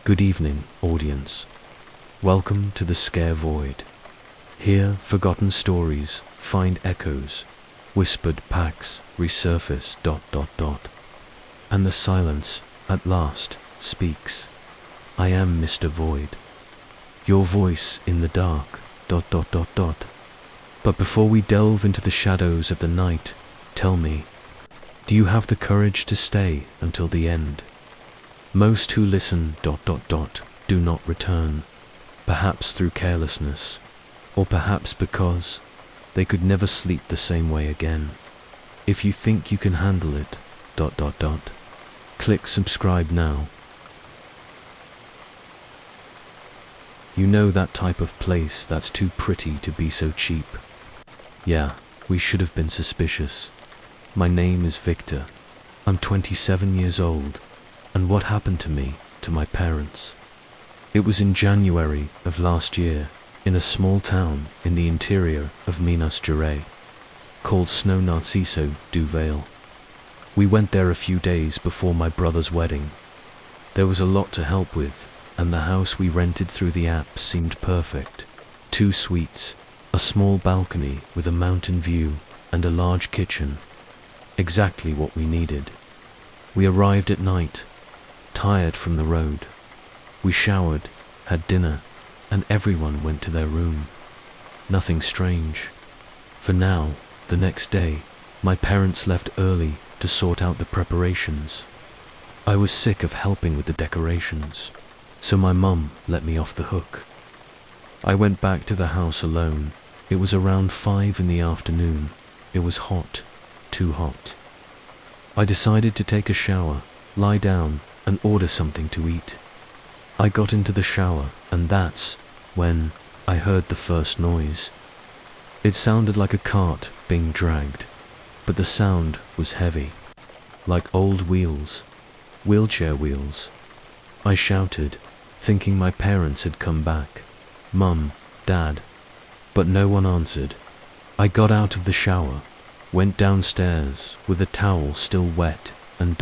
Good evening, audience. Welcome to the Scare Void. Here, forgotten stories find echoes, whispered packs resurface ... And the silence, at last, speaks. I am Mr. Void. Your voice in the dark ... But before we delve into the shadows of the night, tell me, do you have the courage to stay until the end? Most who listen ... do not return, perhaps through carelessness, or perhaps because they could never sleep the same way again. If you think you can handle it ... click subscribe now. You know that type of place that's too pretty to be so cheap. Yeah, we should have been suspicious. My name is Victor. I'm 27 years old. And what happened to me, to my parents? It was in January of last year, in a small town in the interior of Minas Gerais, called Snow Narciso do Vale. We went there a few days before my brother's wedding. There was a lot to help with, and the house we rented through the app seemed perfect. 2 suites, a small balcony with a mountain view, and a large kitchen. Exactly what we needed. We arrived at night, tired from the road. We showered, had dinner, and everyone went to their room. Nothing strange. For now, the next day, my parents left early to sort out the preparations. I was sick of helping with the decorations, so my mum let me off the hook. I went back to the house alone. It was around 5 in the afternoon. It was hot, too hot. I decided to take a shower, lie down, and order something to eat. I got into the shower, and that's when I heard the first noise. It sounded like a cart being dragged, but the sound was heavy, like old wheels, wheelchair wheels. I shouted, thinking my parents had come back, Mum, Dad, but no one answered. I got out of the shower, went downstairs with the towel still wet, and ...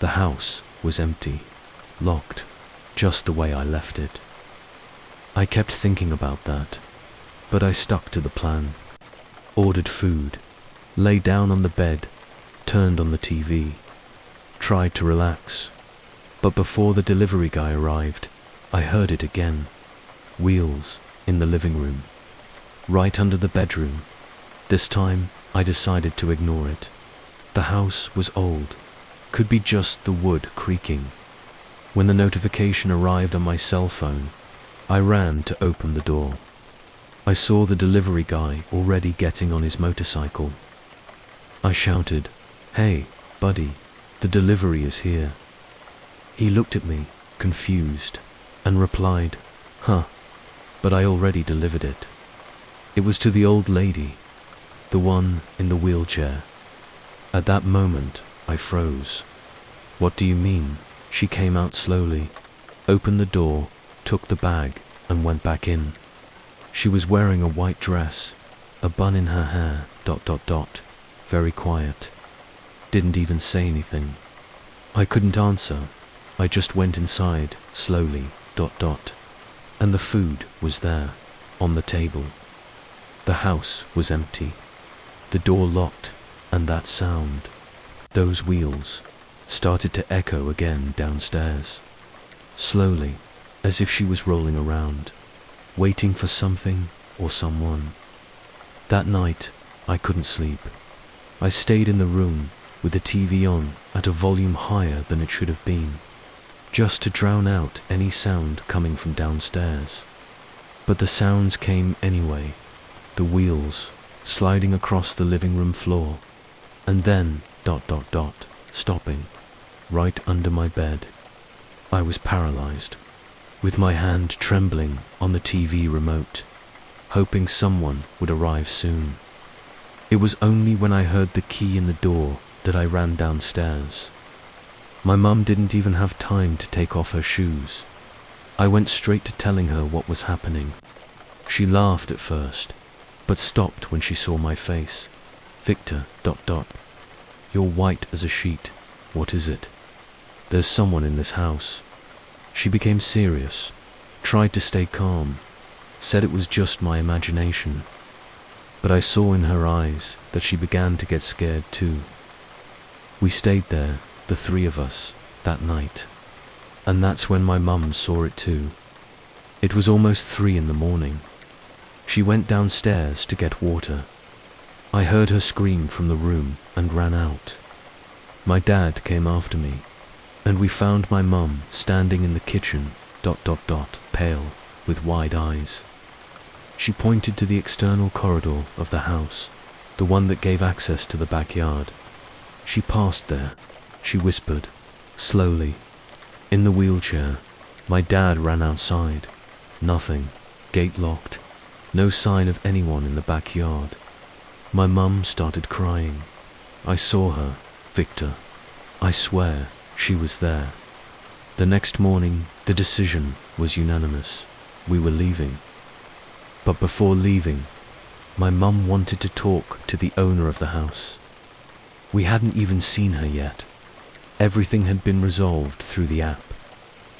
The house was empty, locked, just the way I left it. I kept thinking about that, but I stuck to the plan. Ordered food, lay down on the bed, turned on the TV, tried to relax. But before the delivery guy arrived, I heard it again. Wheels in the living room, right under the bedroom. This time, I decided to ignore it. The house was old, could be just the wood creaking. When the notification arrived on my cell phone, I ran to open the door. I saw the delivery guy already getting on his motorcycle. I shouted, "Hey, buddy, the delivery is here." He looked at me, confused, and replied, "Huh, but I already delivered it." It was to the old lady, the one in the wheelchair. At that moment, I froze. "What do you mean?" She came out slowly, opened the door, took the bag, and went back in. She was wearing a white dress, a bun in her hair, ... very quiet. Didn't even say anything. I couldn't answer. I just went inside, slowly, ... And the food was there, on the table. The house was empty. The door locked, and that sound, those wheels, started to echo again downstairs. Slowly, as if she was rolling around, waiting for something or someone. That night, I couldn't sleep. I stayed in the room with the TV on at a volume higher than it should have been, just to drown out any sound coming from downstairs. But the sounds came anyway, the wheels sliding across the living room floor, and then ... stopping, right under my bed. I was paralyzed, with my hand trembling on the TV remote, hoping someone would arrive soon. It was only when I heard the key in the door that I ran downstairs. My mum didn't even have time to take off her shoes. I went straight to telling her what was happening. She laughed at first, but stopped when she saw my face. "Victor ... You're white as a sheet. What is it?" "There's someone in this house." She became serious, tried to stay calm, said it was just my imagination. But I saw in her eyes that she began to get scared too. We stayed there, the three of us, that night. And that's when my mum saw it too. It was almost 3 in the morning. She went downstairs to get water. I heard her scream from the room and ran out. My dad came after me, and we found my mum standing in the kitchen, pale, with wide eyes. She pointed to the external corridor of the house, the one that gave access to the backyard. She passed there, she whispered, slowly. In the wheelchair, my dad ran outside. Nothing, gate locked, no sign of anyone in the backyard. My mum started crying. I saw her, Victor. I swear, she was there. The next morning, the decision was unanimous. We were leaving. But before leaving, my mum wanted to talk to the owner of the house. We hadn't even seen her yet. Everything had been resolved through the app.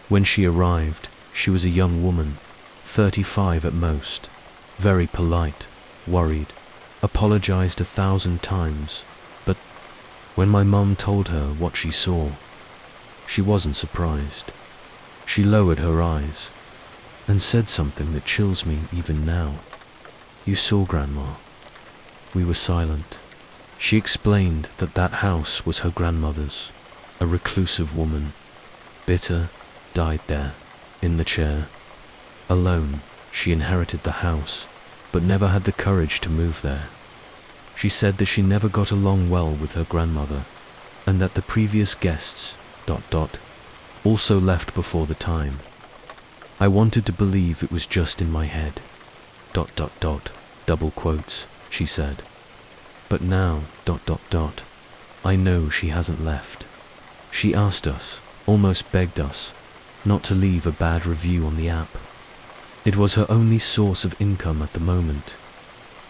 When she arrived, she was a young woman, 35 at most, very polite, worried, apologized 1,000 times, but when my mum told her what she saw, she wasn't surprised. She lowered her eyes and said something that chills me even now. "You saw, Grandma." We were silent. She explained that that house was her grandmother's, a reclusive woman, bitter, died there, in the chair. Alone, she inherited the house, but never had the courage to move there. She said that she never got along well with her grandmother, and that the previous guests, also left before the time. I wanted to believe it was just in my head, double quotes, she said. But now, I know she hasn't left. She asked us, almost begged us, not to leave a bad review on the app. It was her only source of income at the moment.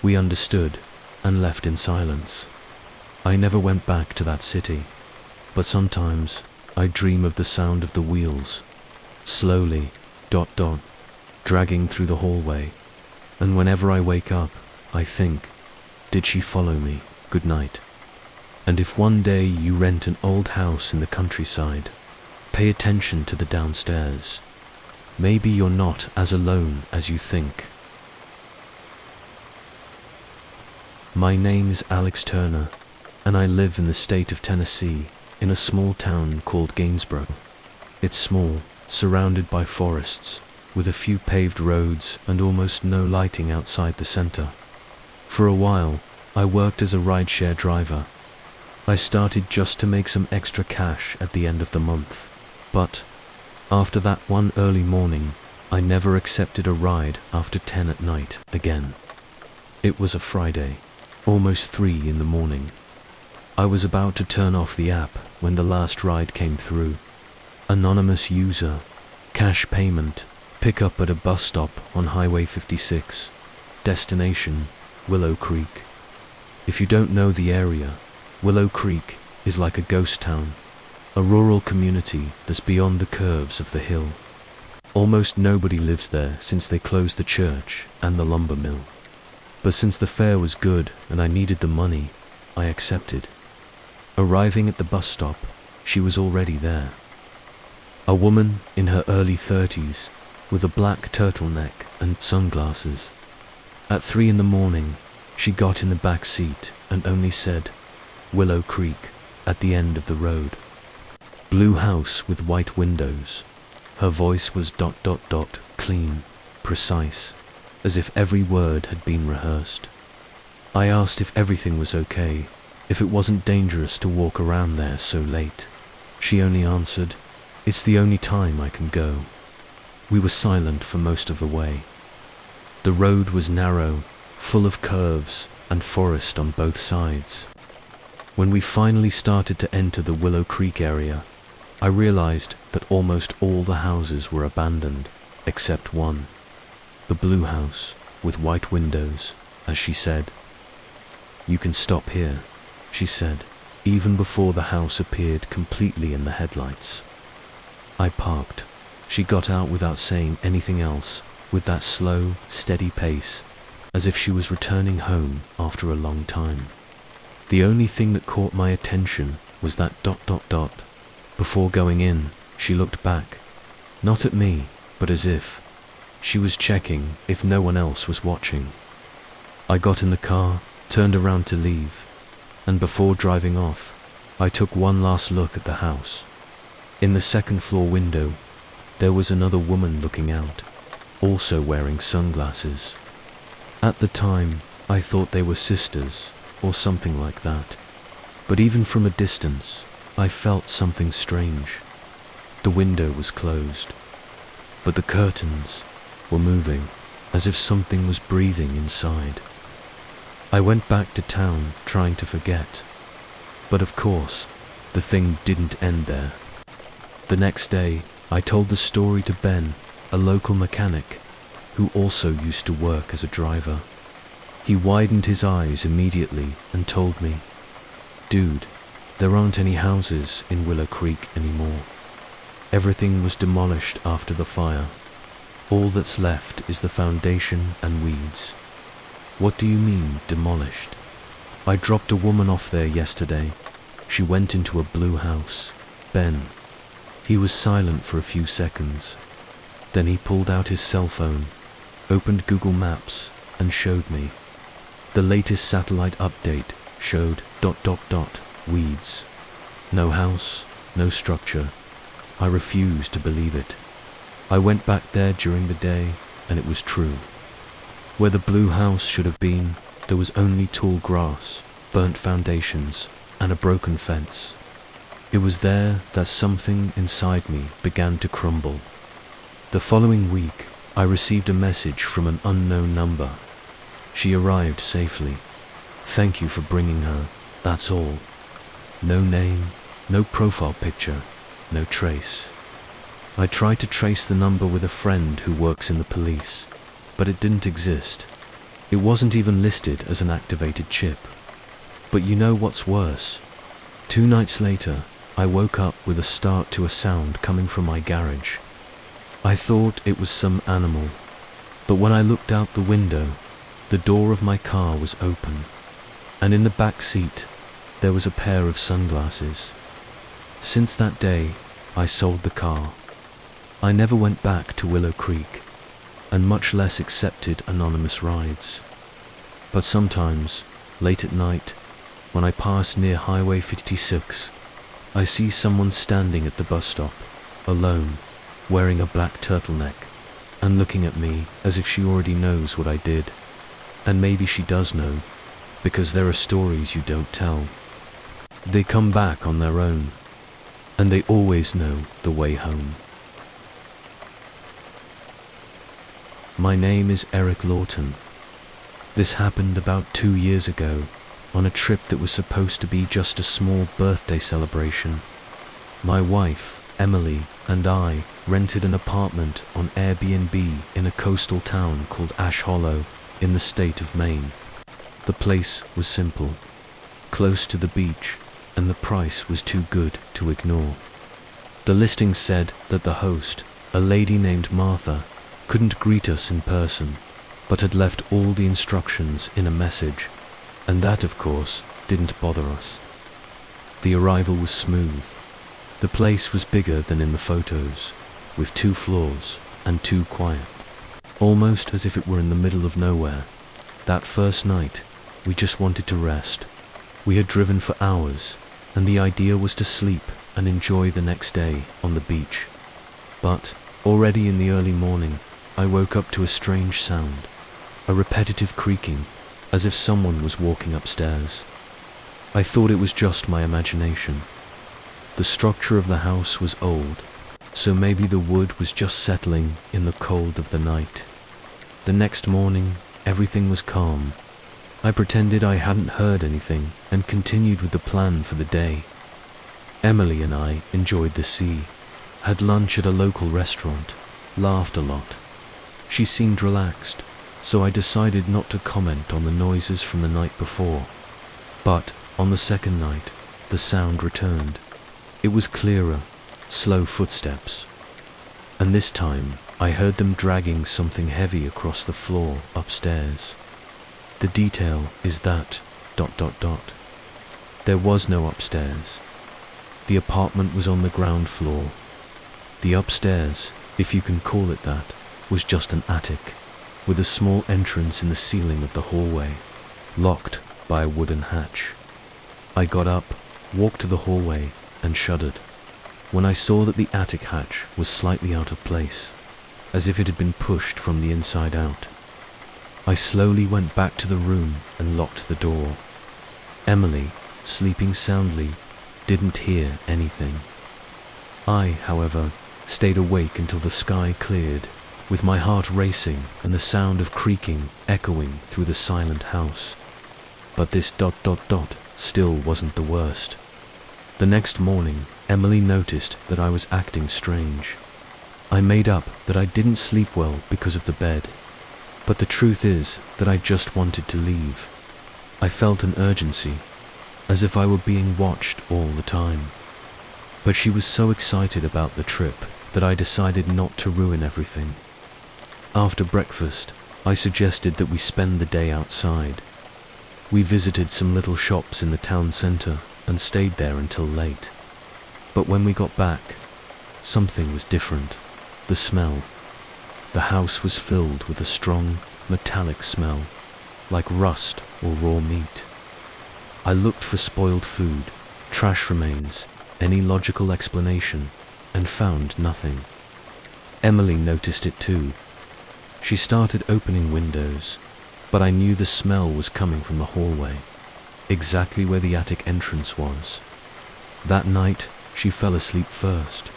We understood and left in silence. I never went back to that city, but sometimes I dream of the sound of the wheels, slowly, dragging through the hallway, and whenever I wake up, I think, did she follow me? Good night. And if one day you rent an old house in the countryside, pay attention to the downstairs. Maybe you're not as alone as you think. My name is Alex Turner, and I live in the state of Tennessee, in a small town called Gainesboro. It's small, surrounded by forests, with a few paved roads and almost no lighting outside the center. For a while, I worked as a rideshare driver. I started just to make some extra cash at the end of the month, but after that one early morning, I never accepted a ride after 10 at night again. It was a Friday, almost 3 in the morning. I was about to turn off the app when the last ride came through. Anonymous user, cash payment, pick up at a bus stop on Highway 56, destination, Willow Creek. If you don't know the area, Willow Creek is like a ghost town, a rural community that's beyond the curves of the hill. Almost nobody lives there since they closed the church and the lumber mill. But since the fare was good and I needed the money, I accepted. Arriving at the bus stop, she was already there. A woman in her early 30s, with a black turtleneck and sunglasses. At 3 in the morning, she got in the back seat and only said, "Willow Creek," at the end of the road. Blue house with white windows. Her voice was clean, precise, as if every word had been rehearsed. I asked if everything was okay, if it wasn't dangerous to walk around there so late. She only answered, "It's the only time I can go." We were silent for most of the way. The road was narrow, full of curves and forest on both sides. When we finally started to enter the Willow Creek area, I realized that almost all the houses were abandoned, except one. The blue house, with white windows, as she said. "You can stop here," she said, even before the house appeared completely in the headlights. I parked. She got out without saying anything else, with that slow, steady pace, as if she was returning home after a long time. The only thing that caught my attention was that ... Before going in, she looked back, not at me, but as if she was checking if no one else was watching. I got in the car, turned around to leave, and before driving off, I took one last look at the house. In the second floor window, there was another woman looking out, also wearing sunglasses. At the time, I thought they were sisters, or something like that. But even from a distance, I felt something strange. The window was closed, but the curtains were moving, as if something was breathing inside. I went back to town trying to forget, but of course, the thing didn't end there. The next day, I told the story to Ben, a local mechanic, who also used to work as a driver. He widened his eyes immediately and told me, "Dude, there aren't any houses in Willow Creek anymore. Everything was demolished after the fire. All that's left is the foundation and weeds." "What do you mean, demolished?" "I dropped a woman off there yesterday. She went into a blue house." Ben. He was silent for a few seconds. Then he pulled out his cell phone, opened Google Maps, and showed me. The latest satellite update showed ... weeds. No house, no structure. I refused to believe it. I went back there during the day, and it was true. Where the blue house should have been, there was only tall grass, burnt foundations, and a broken fence. It was there that something inside me began to crumble. The following week, I received a message from an unknown number. She arrived safely. Thank you for bringing her, that's all. No name, no profile picture, no trace. I tried to trace the number with a friend who works in the police, but it didn't exist. It wasn't even listed as an activated chip. But you know what's worse? 2 nights later, I woke up with a start to a sound coming from my garage. I thought it was some animal, but when I looked out the window, the door of my car was open, and in the back seat, there was a pair of sunglasses. Since that day, I sold the car. I never went back to Willow Creek, and much less accepted anonymous rides. But sometimes, late at night, when I pass near Highway 56, I see someone standing at the bus stop, alone, wearing a black turtleneck, and looking at me as if she already knows what I did. And maybe she does know, because there are stories you don't tell. They come back on their own, and they always know the way home. My name is Eric Lawton. This happened about 2 years ago, on a trip that was supposed to be just a small birthday celebration. My wife, Emily, and I rented an apartment on Airbnb in a coastal town called Ash Hollow in the state of Maine. The place was simple, close to the beach, and the price was too good to ignore. The listing said that the host, a lady named Martha, couldn't greet us in person, but had left all the instructions in a message, and that, of course, didn't bother us. The arrival was smooth. The place was bigger than in the photos, with 2 floors and too quiet, almost as if it were in the middle of nowhere. That first night, we just wanted to rest. We had driven for hours, and the idea was to sleep and enjoy the next day on the beach. But, already in the early morning, I woke up to a strange sound, a repetitive creaking, as if someone was walking upstairs. I thought it was just my imagination. The structure of the house was old, so maybe the wood was just settling in the cold of the night. The next morning, everything was calm. I pretended I hadn't heard anything and continued with the plan for the day. Emily and I enjoyed the sea, had lunch at a local restaurant, laughed a lot. She seemed relaxed, so I decided not to comment on the noises from the night before. But on the second night, the sound returned. It was clearer, slow footsteps. and this time I heard them dragging something heavy across the floor upstairs. The detail is that ... There was no upstairs. The apartment was on the ground floor. The upstairs, if you can call it that, was just an attic, with a small entrance in the ceiling of the hallway, locked by a wooden hatch. I got up, walked to the hallway, and shuddered when I saw that the attic hatch was slightly out of place, as if it had been pushed from the inside out. I slowly went back to the room and locked the door. Emily, sleeping soundly, didn't hear anything. I, however, stayed awake until the sky cleared, with my heart racing and the sound of creaking echoing through the silent house. But this ... still wasn't the worst. The next morning, Emily noticed that I was acting strange. I made up that I didn't sleep well because of the bed, but the truth is that I just wanted to leave. I felt an urgency, as if I were being watched all the time. But she was so excited about the trip that I decided not to ruin everything. After breakfast, I suggested that we spend the day outside. We visited some little shops in the town centre and stayed there until late. But when we got back, something was different. The smell. The house was filled with a strong, metallic smell, like rust or raw meat. I looked for spoiled food, trash remains, any logical explanation, and found nothing. Emily noticed it too. She started opening windows, but I knew the smell was coming from the hallway, exactly where the attic entrance was. That night, she fell asleep first,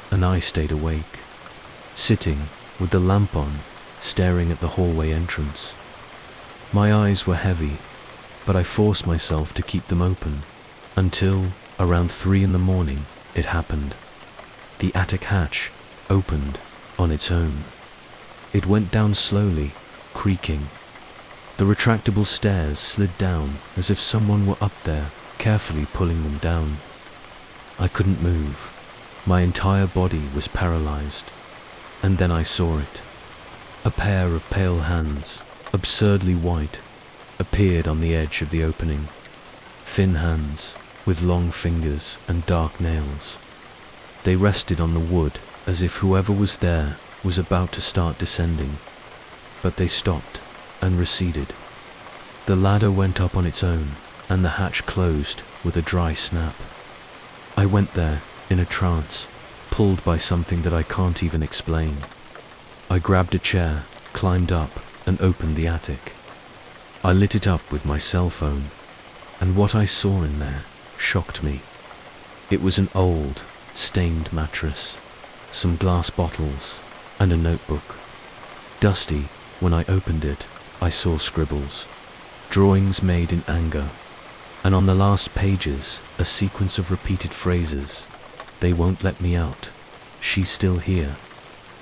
and I stayed awake, sitting with the lamp on, staring at the hallway entrance. My eyes were heavy, but I forced myself to keep them open, until, around 3 a.m, it happened. The attic hatch opened on its own. It went down slowly, creaking. The retractable stairs slid down as if someone were up there, carefully pulling them down. I couldn't move. My entire body was paralyzed. And then I saw it. A pair of pale hands, absurdly white, appeared on the edge of the opening. Thin hands, with long fingers and dark nails. They rested on the wood as if whoever was there was about to start descending. But they stopped and receded. The ladder went up on its own, and the hatch closed with a dry snap. I went there in a trance, pulled by something that I can't even explain. I grabbed a chair, climbed up, and opened the attic. I lit it up with my cell phone, and what I saw in there shocked me. It was an old, stained mattress, some glass bottles, and a notebook. Dusty, when I opened it, I saw scribbles, drawings made in anger, and on the last pages, a sequence of repeated phrases. They won't let me out. She's still here.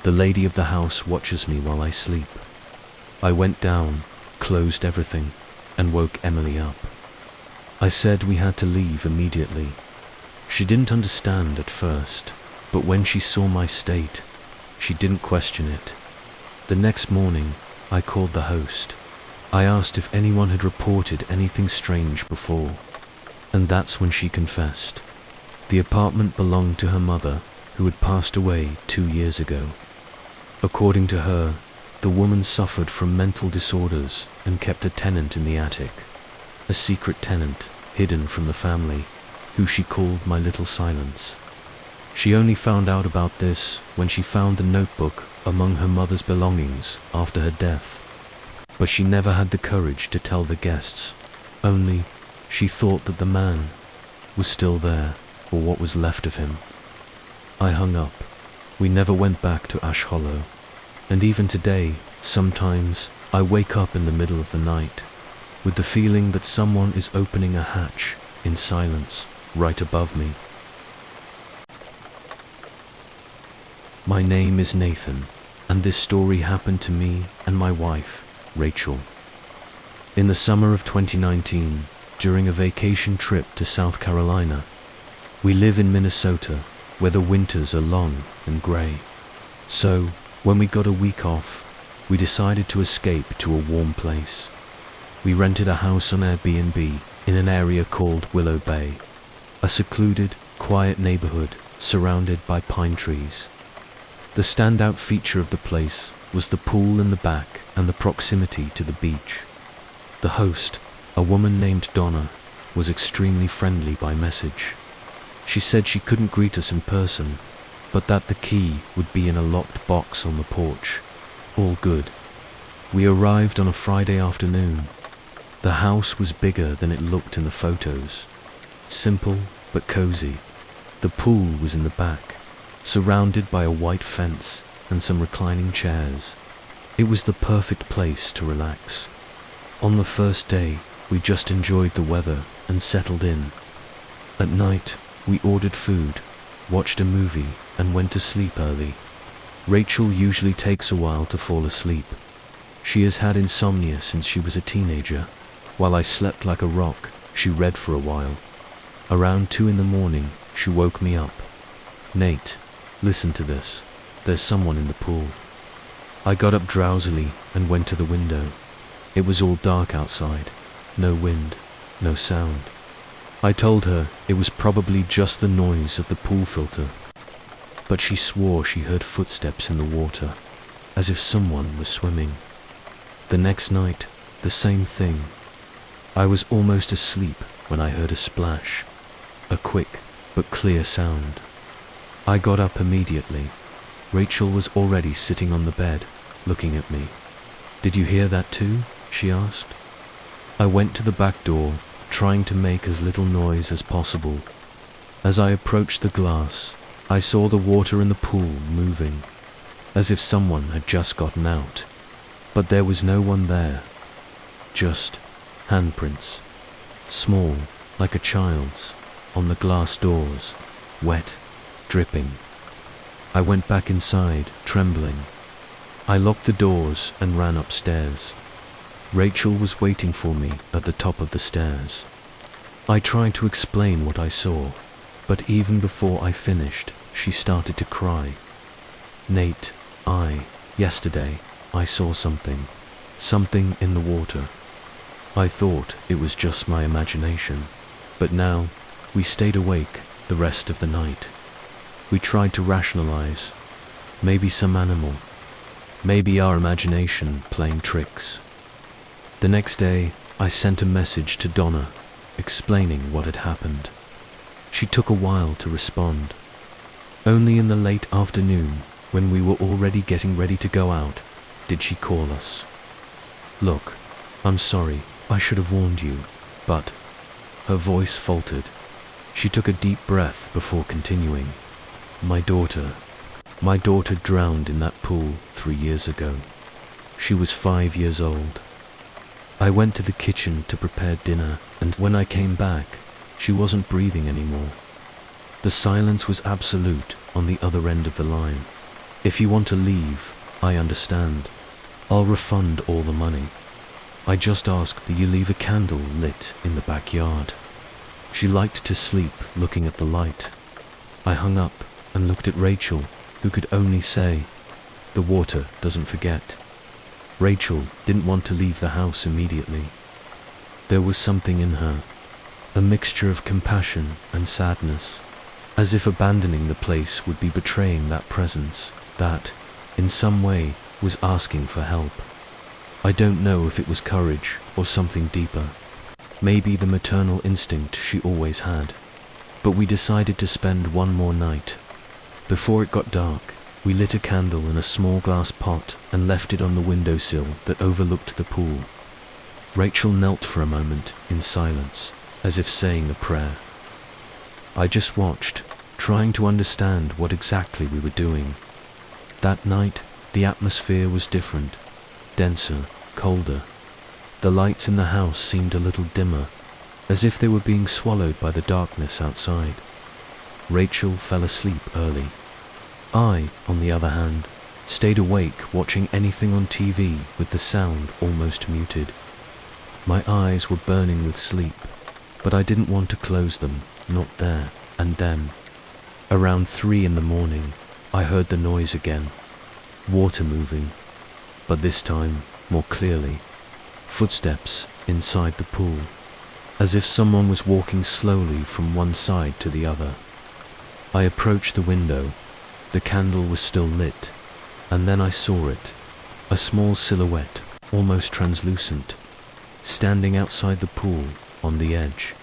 The lady of the house watches me while I sleep. I went down, closed everything, and woke Emily up. I said we had to leave immediately. She didn't understand at first, but when she saw my state, she didn't question it. The next morning, I called the host. I asked if anyone had reported anything strange before, and that's when she confessed. The apartment belonged to her mother, who had passed away 2 years ago. According to her, the woman suffered from mental disorders and kept a tenant in the attic, a secret tenant hidden from the family, who she called My Little Silence. She only found out about this when she found the notebook among her mother's belongings after her death. But she never had the courage to tell the guests, only she thought that the man was still there, or what was left of him. I hung up. We never went back to Ash Hollow, and even today, sometimes I wake up in the middle of the night with the feeling that someone is opening a hatch in silence right above me. My name is Nathan, and this story happened to me and my wife, Rachel. In the summer of 2019, during a vacation trip to South Carolina. We live in Minnesota, where the winters are long and grey. So, when we got a week off, we decided to escape to a warm place. We rented a house on Airbnb in an area called Willow Bay, a secluded, quiet neighborhood surrounded by pine trees. The standout feature of the place was the pool in the back and the proximity to the beach. The host, a woman named Donna, was extremely friendly by message. She said she couldn't greet us in person, but that the key would be in a locked box on the porch. All good. We arrived on a Friday afternoon. The house was bigger than it looked in the photos. Simple but cozy. The pool was in the back, surrounded by a white fence and some reclining chairs. It was the perfect place to relax. On the first day, we just enjoyed the weather and settled in. At night, we ordered food, watched a movie, and went to sleep early. Rachel usually takes a while to fall asleep. She has had insomnia since she was a teenager. While I slept like a rock, she read for a while. Around 2 in the morning, she woke me up. "Nate, listen to this. There's someone in the pool." I got up drowsily and went to the window. It was all dark outside. No wind, no sound. I told her it was probably just the noise of the pool filter. But she swore she heard footsteps in the water, as if someone was swimming. The next night, the same thing. I was almost asleep when I heard a splash, a quick but clear sound. I got up immediately. Rachel was already sitting on the bed, looking at me. "Did you hear that too?" she asked. I went to the back door, trying to make as little noise as possible. As I approached the glass, I saw the water in the pool moving, as if someone had just gotten out. But there was no one there. Just handprints, small, like a child's, on the glass doors, wet, dripping. I went back inside, trembling. I locked the doors and ran upstairs. Rachel was waiting for me at the top of the stairs. I tried to explain what I saw, but even before I finished, she started to cry. "Nate, yesterday, I saw something in the water. I thought it was just my imagination, but now we stayed awake the rest of the night. We tried to rationalize, maybe some animal, maybe our imagination playing tricks." The next day, I sent a message to Donna, explaining what had happened. She took a while to respond. Only in the late afternoon, when we were already getting ready to go out, did she call us. "Look, I'm sorry, I should have warned you, but..." Her voice faltered. She took a deep breath before continuing. My daughter drowned in that pool 3 years ago. She was 5 years old. I went to the kitchen to prepare dinner, and when I came back, she wasn't breathing anymore. The silence was absolute on the other end of the line. "If you want to leave, I understand. I'll refund all the money. I just ask that you leave a candle lit in the backyard." She liked to sleep looking at the light. I hung up and looked at Rachel, who could only say, "The water doesn't forget." Rachel didn't want to leave the house immediately. There was something in her, a mixture of compassion and sadness, as if abandoning the place would be betraying that presence that, in some way, was asking for help. I don't know if it was courage or something deeper, maybe the maternal instinct she always had. But we decided to spend one more night. Before it got dark, we lit a candle in a small glass pot and left it on the windowsill that overlooked the pool. Rachel knelt for a moment in silence, as if saying a prayer. I just watched, trying to understand what exactly we were doing. That night, the atmosphere was different, denser, colder. The lights in the house seemed a little dimmer, as if they were being swallowed by the darkness outside. Rachel fell asleep early. I, on the other hand, stayed awake watching anything on TV with the sound almost muted. My eyes were burning with sleep, but I didn't want to close them, not there and then. Around 3 in the morning, I heard the noise again, water moving, but this time more clearly. Footsteps inside the pool, as if someone was walking slowly from one side to the other. I approached the window. The candle was still lit, and then I saw it, a small silhouette, almost translucent, standing outside the pool on the edge.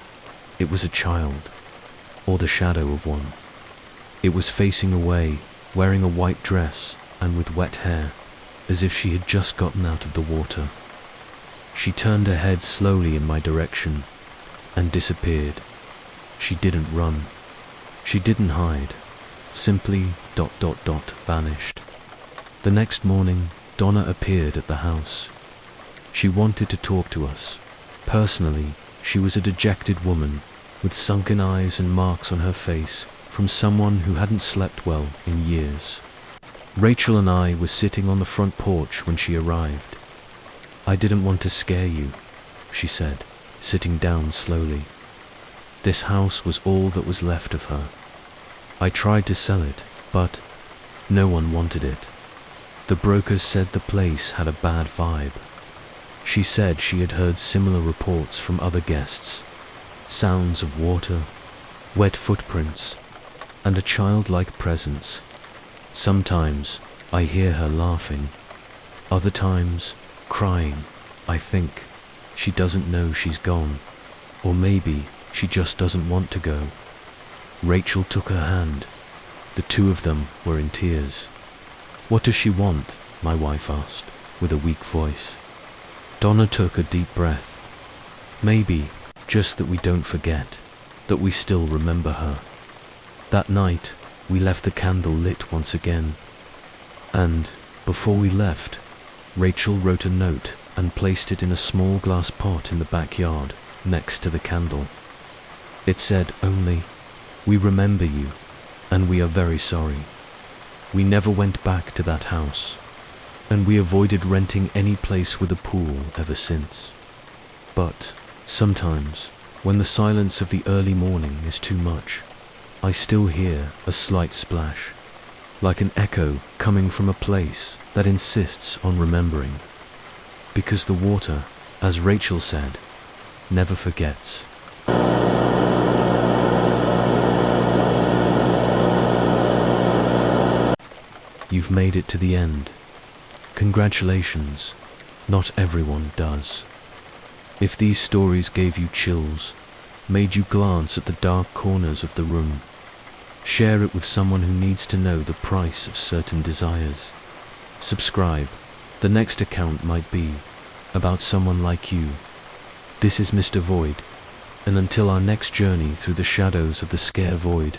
It was a child, or the shadow of one. It was facing away, wearing a white dress and with wet hair, as if she had just gotten out of the water. She turned her head slowly in my direction and disappeared. She didn't run. She didn't hide. Simply ... vanished. The next morning, Donna appeared at the house. She wanted to talk to us. Personally, she was a dejected woman with sunken eyes and marks on her face from someone who hadn't slept well in years. Rachel and I were sitting on the front porch when she arrived. "I didn't want to scare you," she said, sitting down slowly. This house was all that was left of her. I tried to sell it, but no one wanted it. The brokers said the place had a bad vibe. She said she had heard similar reports from other guests. Sounds of water, wet footprints, and a childlike presence. Sometimes I hear her laughing, other times crying. I think she doesn't know she's gone, or maybe she just doesn't want to go. Rachel took her hand. The two of them were in tears. "What does she want?" my wife asked, with a weak voice. Donna took a deep breath. "Maybe just that we don't forget, that we still remember her." That night, we left the candle lit once again. And, before we left, Rachel wrote a note and placed it in a small glass pot in the backyard, next to the candle. It said only, "We remember you, and we are very sorry." We never went back to that house, and we avoided renting any place with a pool ever since. But, sometimes, when the silence of the early morning is too much, I still hear a slight splash, like an echo coming from a place that insists on remembering. Because the water, as Rachel said, never forgets. You've made it to the end. Congratulations. Not everyone does. If these stories gave you chills, made you glance at the dark corners of the room, share it with someone who needs to know the price of certain desires. Subscribe. The next account might be about someone like you. This is Mr. Void, and until our next journey through the shadows of the scare void.